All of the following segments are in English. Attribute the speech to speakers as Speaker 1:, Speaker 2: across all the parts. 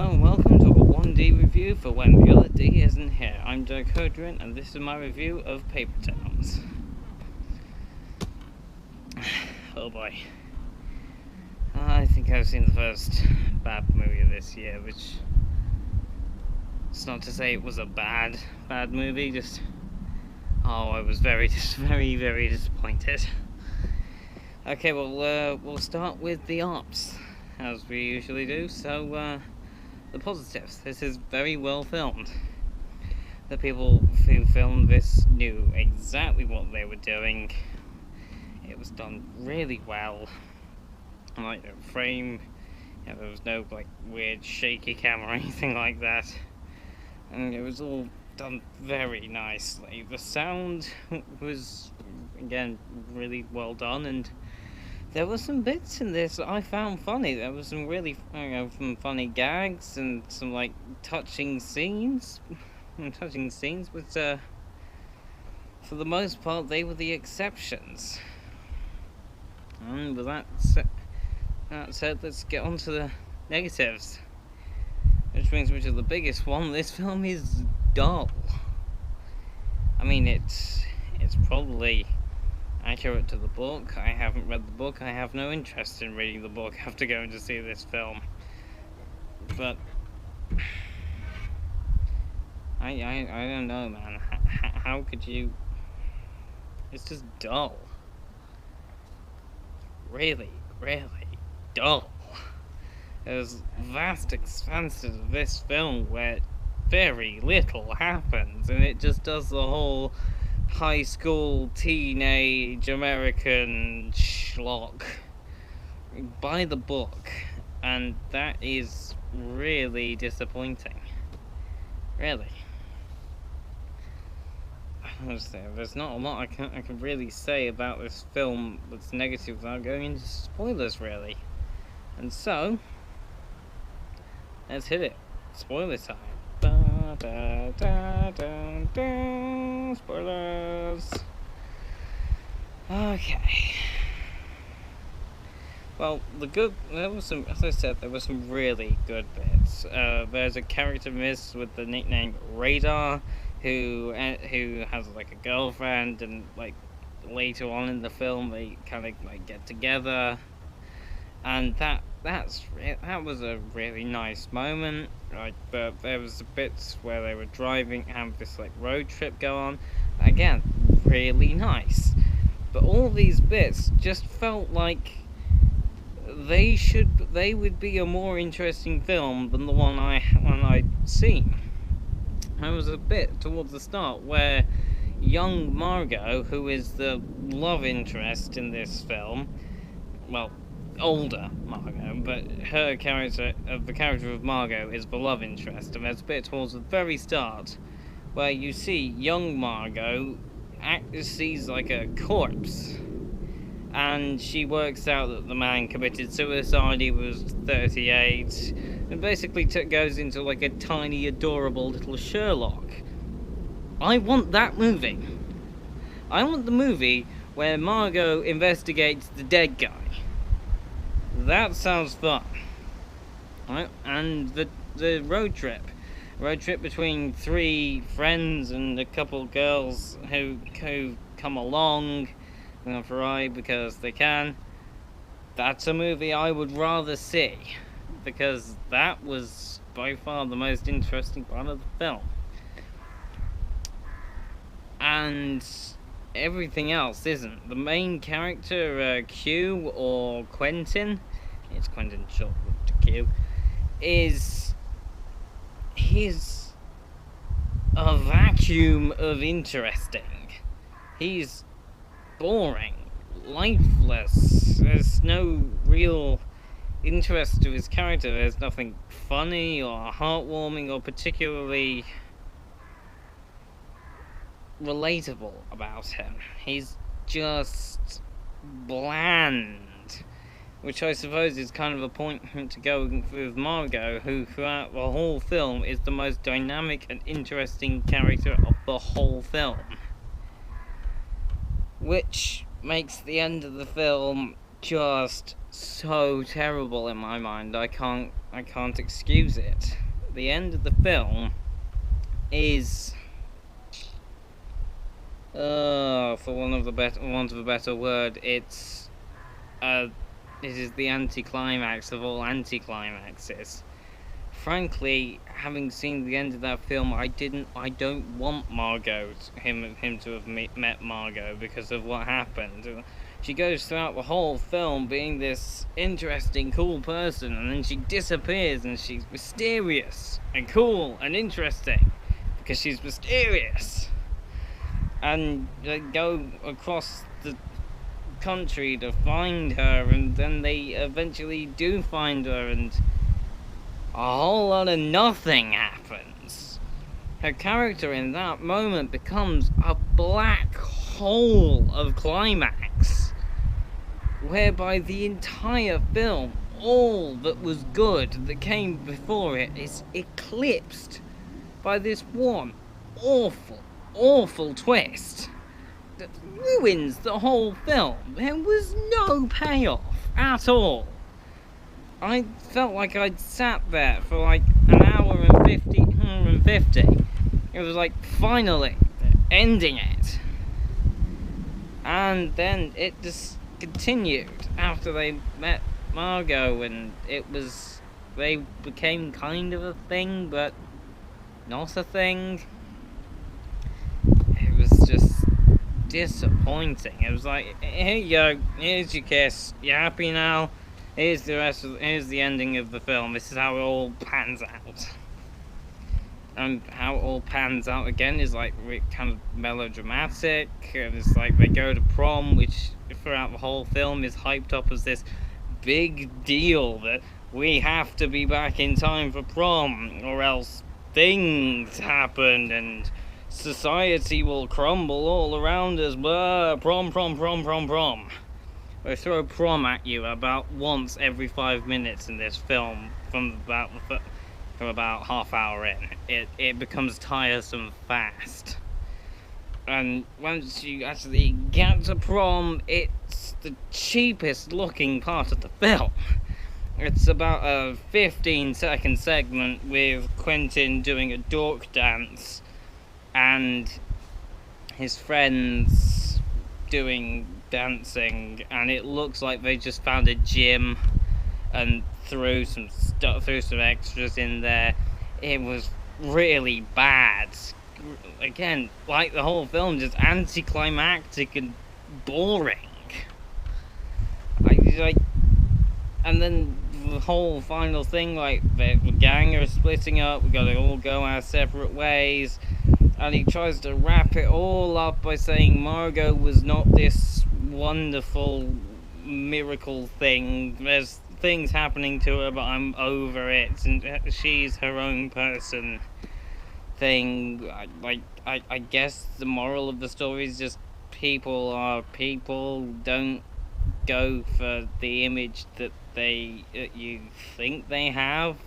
Speaker 1: Hello and welcome to a 1D review for when the other D isn't here. I'm Dirk Hodrin and this is my review of Paper Towns. Oh boy. I think I've seen the first bad movie of this year, which... It's not to say it was a bad movie, just... Oh, I was very disappointed. Okay, well, we'll start with the ops, as we usually do. So, the positives. This is very well filmed. The people who filmed this knew exactly what they were doing. It was done really well. Like, the frame, there was no, like, weird shaky camera or anything like that. And it was all done very nicely. The sound was, again, really well done, and there were some bits in this that I found funny. There was some really, some funny gags and some, like, touching scenes. But, for the most part, they were the exceptions. And with that said, let's get on to the negatives. Which brings me to the biggest one. This film is dull. I mean, it's probably accurate to the book. I haven't read the book. I have no interest in reading the book after going to see this film. But I don't know, man. How could you? It's just dull. Really dull. There's vast expanses of this film where very little happens, and it just does the whole high school, teenage, American schlock by the book, and that is really disappointing. Really. Honestly, there's not a lot I can really say about this film that's negative without going into spoilers, really. And so, let's hit it. Spoiler time. Da, da, da, da, da. Spoilers. Okay. Well, there was some, as I said, there were some really good bits. There's a character miss with the nickname Radar, who has like a girlfriend, and like later on in the film they kind of like get together, and that was a really nice moment. Like, but there was the bits where they were driving, have this like road trip go on. Again, really nice. But all these bits just felt like they would be a more interesting film than the one I'd seen. There was a bit towards the start where young Margot, who is the love interest in this film, well, older Margot, but the character of Margot is the love interest, and there's a bit towards the very start where you see young Margot sees like a corpse, and she works out that the man committed suicide. He was 38, and basically goes into like a tiny, adorable little Sherlock. I want that movie. I want the movie where Margot investigates the dead guy. That sounds fun. Right? And the road trip between three friends and a couple girls who come along for a ride because they can. That's a movie I would rather see, because that was by far the most interesting part of the film. And everything else isn't. The main character, Q, or Quentin, it's Quentin short to Q, he's a vacuum of interesting. He's boring, lifeless. There's no real interest to his character. There's nothing funny or heartwarming or particularly relatable about him. He's just bland, which I suppose is kind of a point to go with Margot, who throughout the whole film is the most dynamic and interesting character of the whole film, which makes the end of the film just so terrible in my mind. I can't excuse it. The end of the film is, for want of a better word, it is the anticlimax of all anticlimaxes. Frankly, having seen the end of that film, I don't want Margot, him to have met Margot because of what happened. She goes throughout the whole film being this interesting, cool person, and then she disappears, and she's mysterious and cool and interesting because she's mysterious. And they go across the country to find her, and then they eventually do find her, and a whole lot of nothing happens. Her character in that moment becomes a black hole of climax, whereby the entire film, all that was good that came before it, is eclipsed by this one awful twist that ruins the whole film. There was no payoff at all. I felt like I'd sat there for like an hour and 50. It was like, finally, ending it. And then it just continued after they met Margot, and they became kind of a thing, but not a thing. It was just disappointing. It was like, here you go, here's your kiss, you happy now? Here's the ending of the film. This is how it all pans out. And how it all pans out again is like kind of melodramatic, and it's like they go to prom, which throughout the whole film is hyped up as this big deal that we have to be back in time for prom, or else things happen and society will crumble all around us. Blah, prom. They throw prom at you about once every 5 minutes in this film from about half hour in. It becomes tiresome fast. And once you actually get to prom, it's the cheapest looking part of the film. It's about a 15-second segment with Quentin doing a dork dance and his friends doing dancing, and it looks like they just found a gym and threw some extras in there. It was really bad. Again, like the whole film, just anticlimactic and boring. And then the whole final thing, like the gang are splitting up, we gotta all go our separate ways, and he tries to wrap it all up by saying Margot was not this wonderful miracle thing. There's things happening to her, but I'm over it, and she's her own person thing. I guess the moral of the story is just people are people. Don't go for the image that you think they have.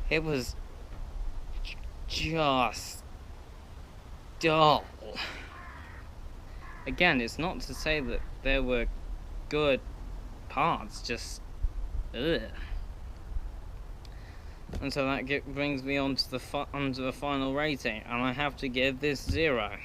Speaker 1: It was just dull. Again, it's not to say that there were good parts, just ugh. And so that brings me on to the final rating, and I have to give this 0.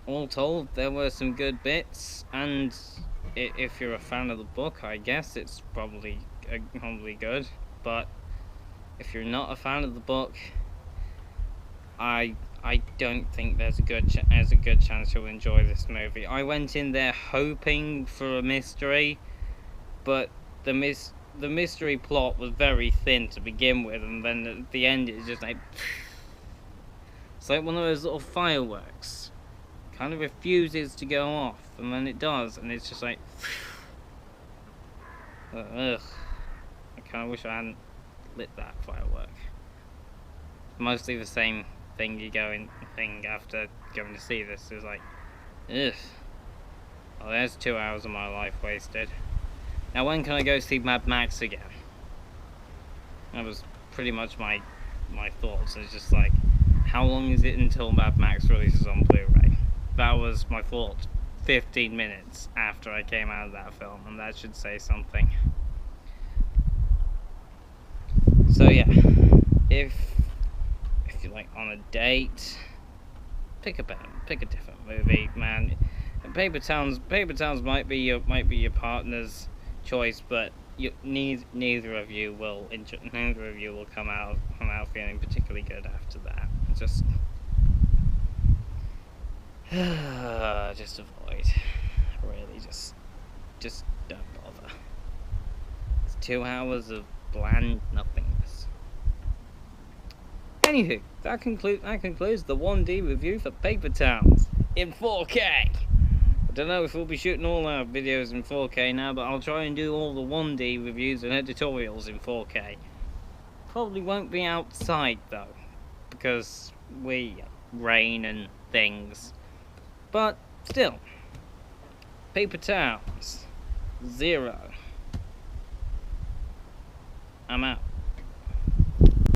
Speaker 1: All told, there were some good bits, and if you're a fan of the book, I guess it's probably good. But if you're not a fan of the book, I don't think there's a good chance you'll enjoy this movie. I went in there hoping for a mystery, but the mystery plot was very thin to begin with, and then at the end it's just like it's like one of those little fireworks. Kind of refuses to go off, and then it does, and it's just like ugh. I kind of wish I hadn't lit that firework. Mostly the same thing you go in thing after going to see this. It's like, ugh. Well, there's 2 hours of my life wasted. Now when can I go see Mad Max again? That was pretty much my thoughts. It's just like, how long is it until Mad Max releases on Blu-ray? That was my thought 15 minutes after I came out of that film, and that should say something. So yeah, if you're like on a date, pick a different movie, man. Paper Towns might be your partner's choice, but neither of you will come out feeling particularly good after that. Just avoid. Really, just don't bother. It's 2 hours of bland nothingness. Anywho, that concludes the 1D review for Paper Towns in 4K. I don't know if we'll be shooting all our videos in 4K now, but I'll try and do all the 1D reviews and editorials in 4K. Probably won't be outside though, because rain and things. But still, Paper Towns 0. I'm out.